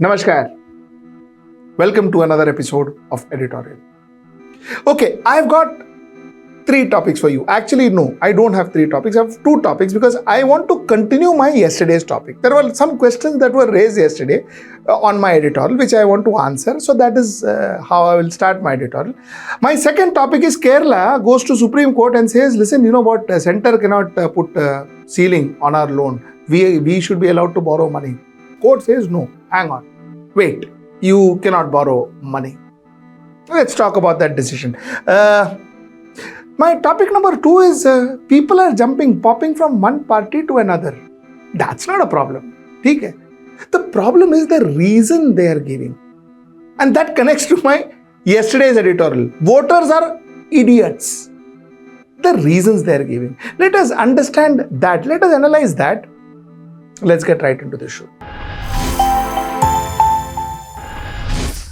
Namaskar. Welcome to another episode of Editorial. Okay, I've got 3 topics for you. Actually, no, I don't have 3 topics. I have 2 topics because I want to continue my yesterday's topic. There were some questions that were raised yesterday on my editorial, which I want to answer. So that is how I will start my editorial. My second topic is Kerala goes to Supreme Court and says, listen, you know what, center cannot put ceiling on our loan. We should be allowed to borrow money. Court says, no, hang on, wait, you cannot borrow money. Let's talk about that decision. My topic number 2 is people are popping from one party to another. That's not a problem. Okay? The problem is the reason they are giving. And that connects to my yesterday's editorial. Voters are idiots. The reasons they are giving. Let us understand that. Let us analyze that. Let's get right into the show.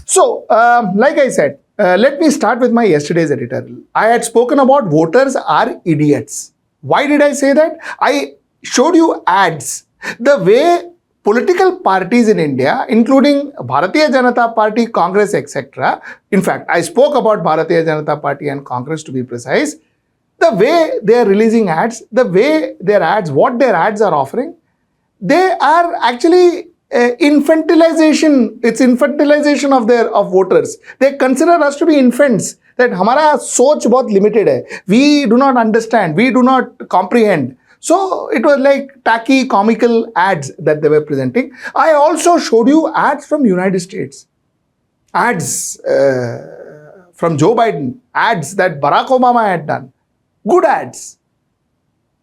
So, like I said, let me start with my yesterday's editorial. I had spoken about voters are idiots. Why did I say that? I showed you ads. The way political parties in India, including Bharatiya Janata Party, Congress, etc. In fact, I spoke about Bharatiya Janata Party and Congress to be precise. The way they are releasing ads, the way their ads, what their ads are offering, they are actually infantilization. It's infantilization of voters. They consider us to be infants. That हमारा सोच बहुत limited है. We do not understand. We do not comprehend. So it was like tacky, comical ads that they were presenting. I also showed you ads from United States. Ads from Joe Biden. Ads that Barack Obama had done. Good ads.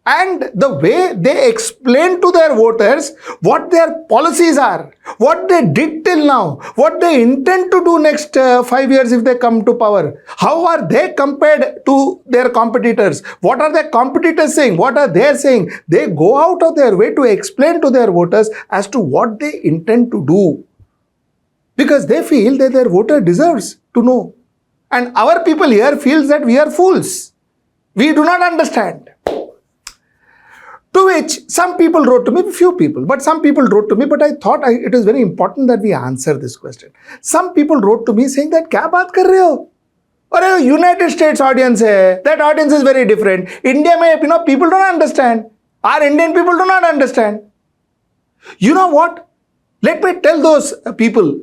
And the way they explain to their voters what their policies are, what they did till now, what they intend to do next 5 years if they come to power, how are they compared to their competitors, what are their competitors saying, what are they saying. They go out of their way to explain to their voters as to what they intend to do. Because they feel that their voter deserves to know. And our people here feels that we are fools. We do not understand. To which some people wrote to me, few people, but some people wrote to me, but I thought it is very important that we answer this question. Some people wrote to me saying that, क्या बात कर रहे हो? अरे United States audience है, that audience is very different. India में, people don't understand. Our Indian people do not understand. You know what? Let me tell those people,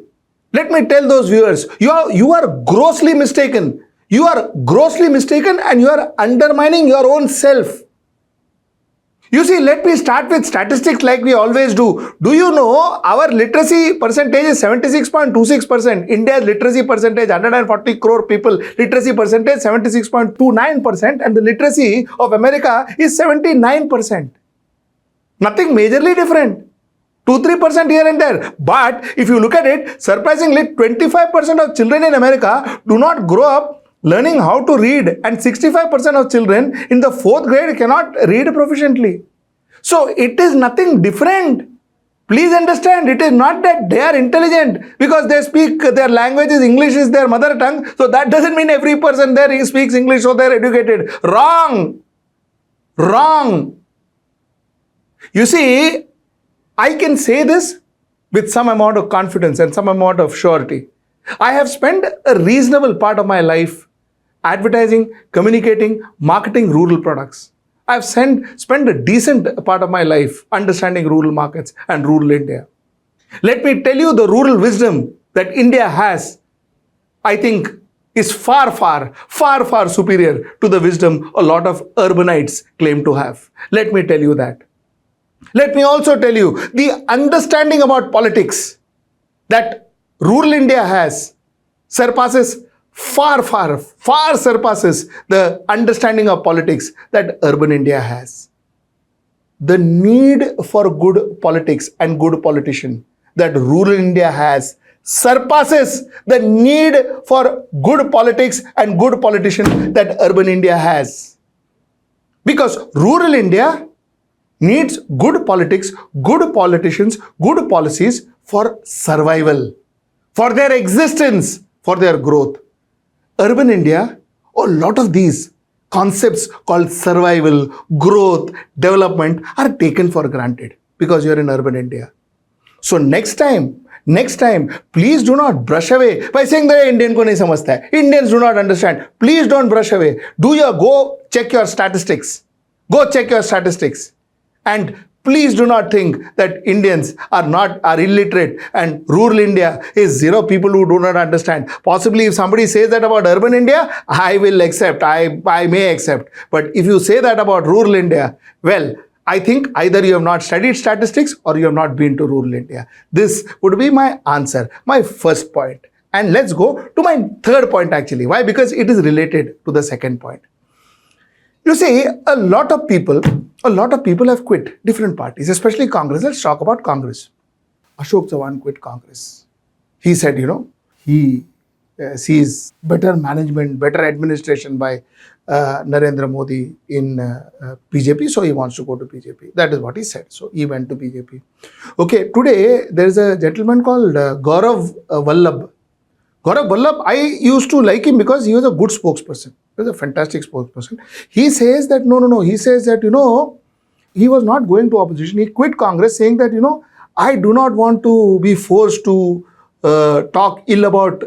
let me tell those viewers, you are grossly mistaken. You are grossly mistaken and you are undermining your own self. You see, let me start with statistics like we always do. Do you know our literacy percentage is 76.26%. India's literacy percentage, 140 crore people, literacy percentage 76.29%, and the literacy of America is 79%. Nothing majorly different. 2-3% here and there. But if you look at it, surprisingly, 25% of children in America do not grow up learning how to read, and 65% of children in the 4th grade cannot read proficiently. So it is nothing different. Please understand, it is not that they are intelligent because they speak, their language is English is their mother tongue. So that doesn't mean every person there speaks English, so they are educated. Wrong. Wrong. You see, I can say this with some amount of confidence and some amount of surety. I have spent a reasonable part of my life advertising, communicating, marketing rural products. I've spent a decent part of my life understanding rural markets and rural India. Let me tell you the rural wisdom that India has, I think, is far superior to the wisdom a lot of urbanites claim to have. Let me tell you that. Let me also tell you the understanding about politics that rural India has far surpasses the understanding of politics that urban India has. The need for good politics and good politician that rural India has surpasses the need for good politics and good politician that urban India has. Because rural India needs good politics, good politicians, good policies for survival, for their existence, for their growth. Urban India, a lot of these concepts called survival, growth, development are taken for granted because you're in urban India. So next time Next time, please do not brush away by saying that Indian ko nahi samajhta hai. Indians do not understand. Please don't brush away. Go check your statistics. Go check your statistics. And please do not think that Indians are illiterate and rural India is zero people who do not understand. Possibly if somebody says that about urban India, I will accept. I may accept. But if you say that about rural India, well, I think either you have not studied statistics or you have not been to rural India. This would be my answer, my first point. And let's go to my third point actually. Why? Because it is related to the second point. You see, a lot of people have quit different parties, especially Congress. Let's talk about Congress. Ashok Chavan quit Congress. He said, he sees better management, better administration by Narendra Modi in BJP, so he wants to go to BJP. That is what he said. So he went to BJP. Okay, today there is a gentleman called Gourav Vallabh. Gourav Vallabh, I used to like him because he was a good spokesperson. He was a fantastic spokesperson. He says that, no. He says that, he was not going to opposition. He quit Congress saying that, I do not want to be forced to talk ill about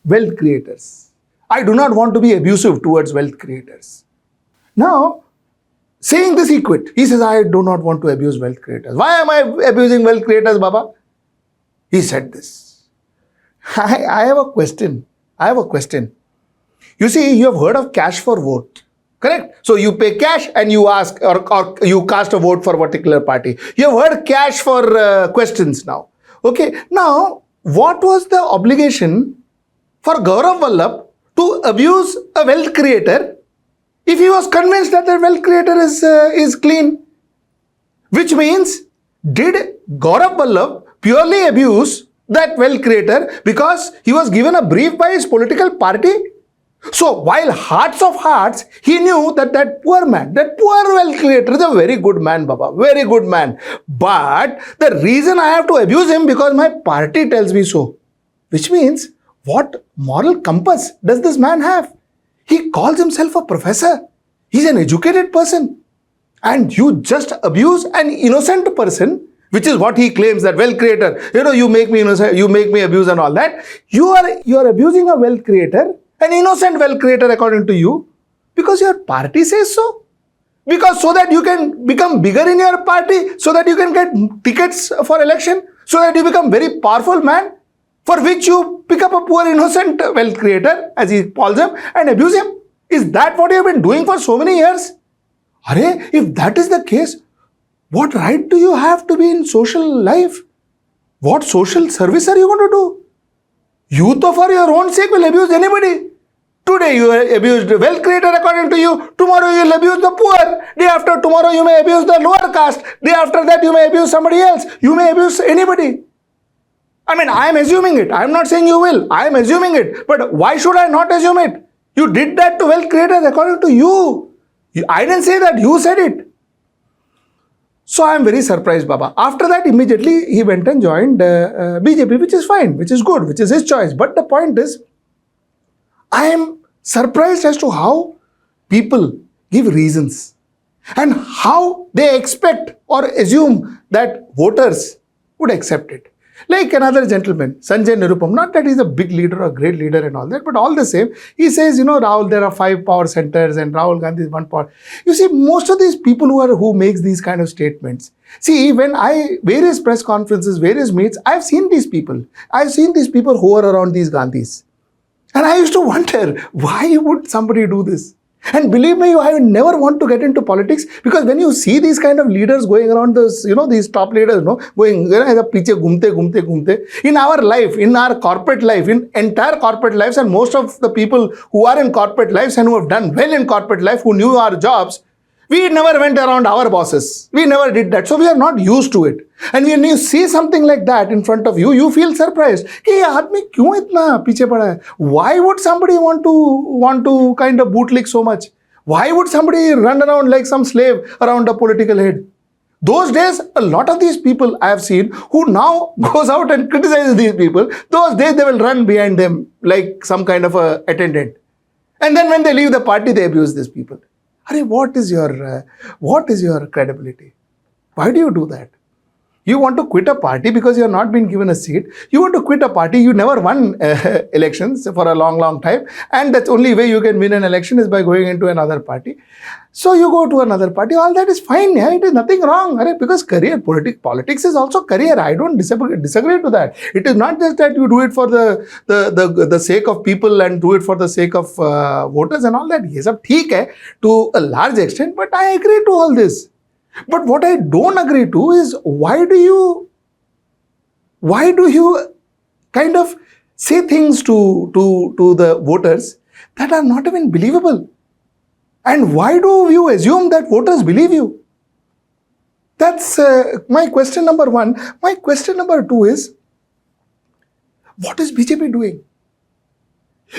wealth creators. I do not want to be abusive towards wealth creators. Now, saying this, he quit. He says, I do not want to abuse wealth creators. Why am I abusing wealth creators, Baba? He said this. I have a question. You see, you have heard of cash for vote. Correct? So you pay cash and you ask or you cast a vote for a particular party. You have heard cash for questions now. Okay. Now, what was the obligation for Gourav Vallabh to abuse a wealth creator if he was convinced that the wealth creator is clean? Which means, did Gourav Vallabh purely abuse that wealth creator because he was given a brief by his political party? So, while hearts of hearts, he knew that that poor wealth creator is a very good man, Baba, very good man. But the reason I have to abuse him because my party tells me so. Which means, what moral compass does this man have? He calls himself a professor. He's an educated person. And you just abuse an innocent person, which is what he claims that wealth creator, you make me innocent, you make me abuse and all that. You are abusing a wealth creator, an innocent wealth creator according to you, because your party says so. Because so that you can become bigger in your party, so that you can get tickets for election, so that you become very powerful man, for which you pick up a poor innocent wealth creator, as he calls him, and abuse him. Is that what you have been doing for so many years? Arey, if that is the case, what right do you have to be in social life? What social service are you going to do? You, though, for your own sake, will abuse anybody. Today you abused the wealth creator according to you. Tomorrow you will abuse the poor. Day after tomorrow you may abuse the lower caste. Day after that you may abuse somebody else. You may abuse anybody. I mean, I am assuming it. I am not saying you will. I am assuming it. But why should I not assume it? You did that to wealth creators according to you. I didn't say that. You said it. So I am very surprised, Baba. After that, immediately he went and joined BJP, which is fine, which is good, which is his choice. But the point is, I am surprised as to how people give reasons and how they expect or assume that voters would accept it. Like another gentleman, Sanjay Nirupam, not that he's a big leader or great leader and all that, but all the same, he says, Rahul, there are 5 power centers and Rahul Gandhi is 1 power. You see, most of these people who makes these kind of statements, see, when various press conferences, various meets, I've seen these people. I've seen these people who are around these Gandhis. And I used to wonder, why would somebody do this? And believe me, I would never want to get into politics, because when you see these kind of leaders going around those, these top leaders, going, piche ghumte. In our life, in our corporate life, in entire corporate lives, and most of the people who are in corporate lives and who have done well in corporate life, who knew our jobs, we never went around our bosses. We never did that. So we are not used to it. And when you see something like that in front of you, you feel surprised. Hey, aadmi kyun itna piche pada hai? Why would somebody want to kind of bootlick so much? Why would somebody run around like some slave around a political head? Those days, a lot of these people I have seen who now goes out and criticizes these people, those days they will run behind them like some kind of a attendant. And then when they leave the party, they abuse these people. What is your credibility? Why do you do that? You want to quit a party because you have not been given a seat. You want to quit a party. You never won elections for a long, long time. And that's the only way you can win an election is by going into another party. So you go to another party. All that is fine. Yeah, it is nothing wrong. Because politics is also career. I don't disagree to that. It is not just that you do it for the sake of people and do it for the sake of voters and all that. Yes, theek hai to a large extent. But I agree to all this. But what I don't agree to is why do you kind of say things to the voters that are not even believable? And why do you assume that voters believe you? That's my question number one. My question number two is, what is BJP doing?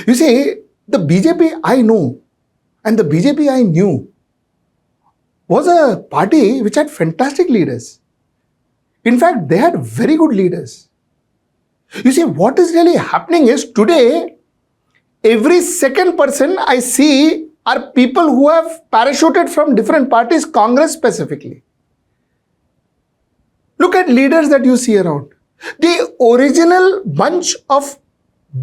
You see, the BJP I know and the BJP I knew was a party which had fantastic leaders. In fact, they had very good leaders. You see, what is really happening is today, every second person I see are people who have parachuted from different parties, Congress specifically. Look at leaders that you see around. The original bunch of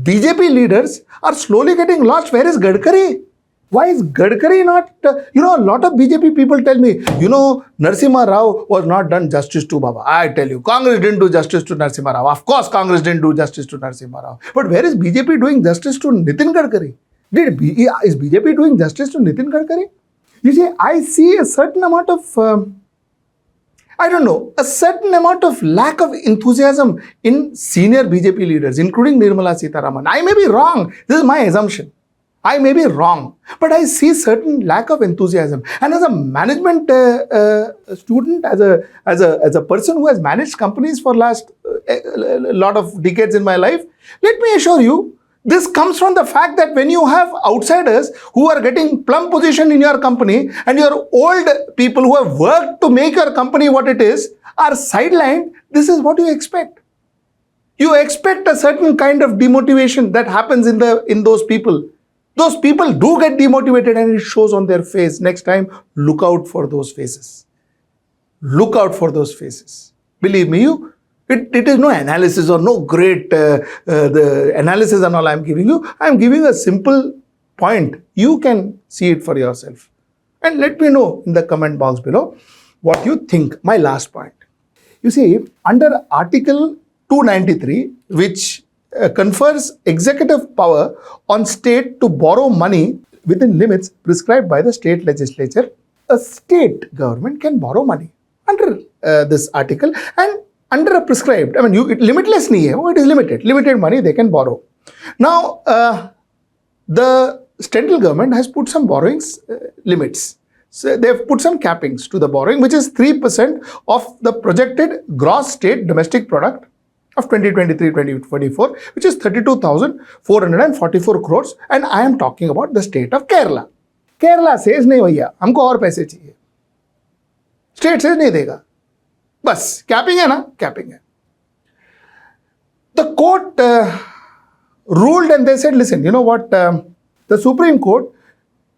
BJP leaders are slowly getting lost. Where is Gadkari? Why is Gadkari not, a lot of BJP people tell me, Narasimha Rao was not done justice to Baba. I tell you, Congress didn't do justice to Narasimha Rao. Of course, Congress didn't do justice to Narasimha Rao. But where is BJP doing justice to Nitin Gadkari? Is BJP doing justice to Nitin Gadkari? You see, I see a certain amount of, a certain amount of lack of enthusiasm in senior BJP leaders, including Nirmala Sitharaman. I may be wrong. This is my assumption. I may be wrong, but I see certain lack of enthusiasm. And as a management student, as a person who has managed companies for last lot of decades in my life, let me assure you, this comes from the fact that when you have outsiders who are getting plum position in your company and your old people who have worked to make your company what it is are sidelined, this is what you expect. You expect a certain kind of demotivation that happens in those people. Those people do get demotivated and it shows on their face. Next time, look out for those faces. Look out for those faces. Believe me, it is no analysis or no great the analysis and all I am giving you. I am giving a simple point. You can see it for yourself. And let me know in the comment box below what you think. My last point. You see, under Article 293, which confers executive power on state to borrow money within limits prescribed by the state legislature, a state government can borrow money under this article and under a prescribed, limitless nahi hai, it is limited money they can borrow. Now, the central government has put some borrowings limits. So they have put some cappings to the borrowing, which is 3% of the projected gross state domestic product of 2023-2024, which is 32,444 crores. And I am talking about the state of Kerala. Kerala says, nahi bhaiya, humko aur paise chahiye. State says, nahi dega. Bas, capping hai na? Capping hai. The court ruled and they said, listen, you know what? The Supreme Court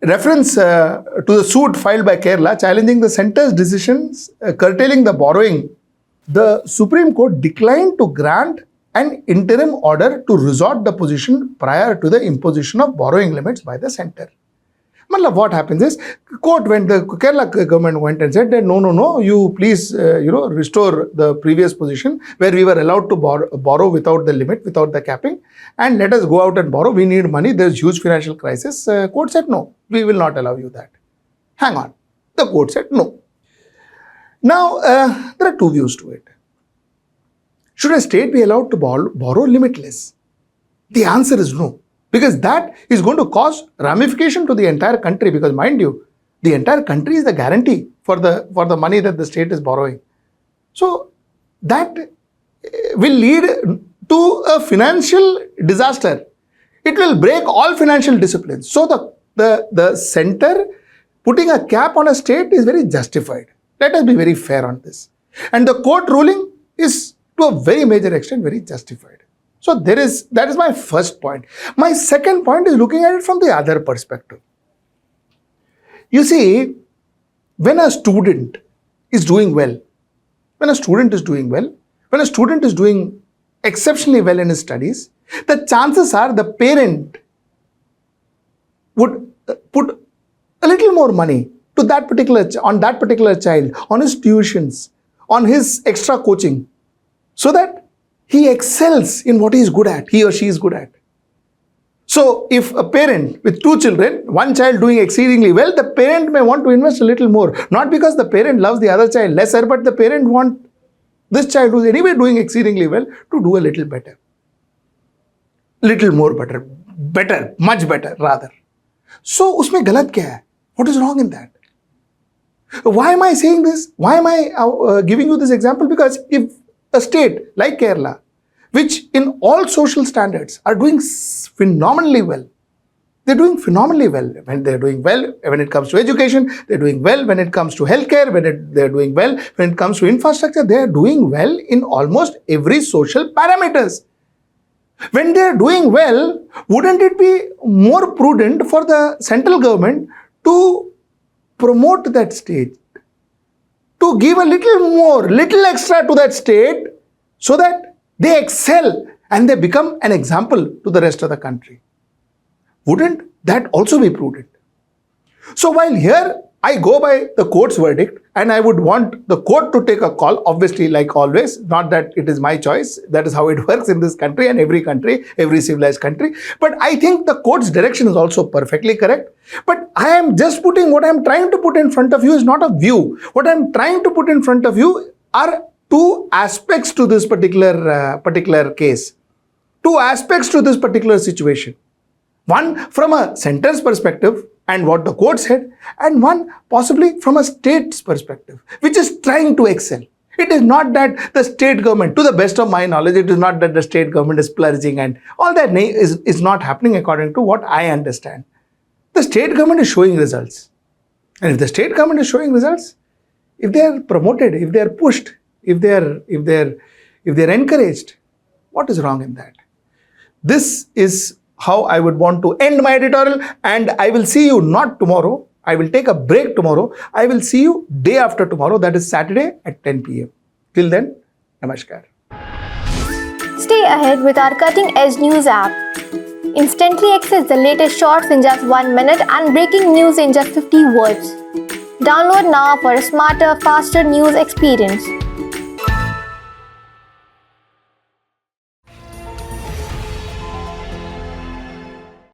reference to the suit filed by Kerala challenging the centre's decisions curtailing the borrowing. The Supreme Court declined to grant an interim order to resort the position prior to the imposition of borrowing limits by the centre. What happens is, the Kerala government went and said that no, you please restore the previous position where we were allowed to borrow without the limit, without the capping, and let us go out and borrow. We need money. There's huge financial crisis. Court said no, we will not allow you that. Hang on. The court said no. Now, there are two views to it. Should a state be allowed to borrow limitless? The answer is no. Because that is going to cause ramification to the entire country. Because mind you, the entire country is the guarantee for the money that the state is borrowing. So that will lead to a financial disaster. It will break all financial disciplines. So the center putting a cap on a state is very justified. Let us be very fair on this. And the court ruling is to a very major extent very justified. So that is my first point. My second point is looking at it from the other perspective. You see, when a student is doing well when a student is doing well, when a student is doing exceptionally well in his studies, the chances are the parent would put a little more money to that particular child, on his tuitions, on his extra coaching, so that he excels in what he is good at, he or she is good at. So if a parent with two children, one child doing exceedingly well, the parent may want to invest a little more, not because the parent loves the other child lesser, but the parent wants this child who's anyway doing exceedingly well to do a little better. Little more better, much better rather. So उसमें गलत क्या है? What is wrong in that? Why am I saying this? Why am I giving you this example? Because if a state like Kerala, which in all social standards are doing phenomenally well, they're doing phenomenally well. When they're doing well when it comes to education, they're doing well when it comes to healthcare, they're doing well when it comes to infrastructure, they're doing well in almost every social parameters. When they're doing well, wouldn't it be more prudent for the central government to promote that state, to give a little extra to that state so that they excel and they become an example to the rest of the country? Wouldn't that also be prudent? So while here I go by the court's verdict and I would want the court to take a call, obviously like always, not that it is my choice, that is how it works in this country and every civilized country. But I think the court's direction is also perfectly correct. But I am just putting what I am trying to put in front of you is not a view. What I am trying to put in front of you are two aspects to this particular case, two aspects to this particular situation. One from a center's perspective and what the court said, and one possibly from a state's perspective, which is trying to excel. It is not that the state government, to the best of my knowledge, it is not that the state government is splurging and all that is not happening according to what I understand. The state government is showing results. And if the state government is showing results, if they are promoted, if they are pushed, if they are encouraged, what is wrong in that? This is how I would want to end my editorial, and I will see you not tomorrow. I will take a break tomorrow. I will see you day after tomorrow, that is Saturday at 10 p.m. Till then, namaskar. Stay ahead with our cutting-edge news app. Instantly access the latest shorts in just 1 minute and breaking news in just 50 words. Download now for a smarter, faster news experience.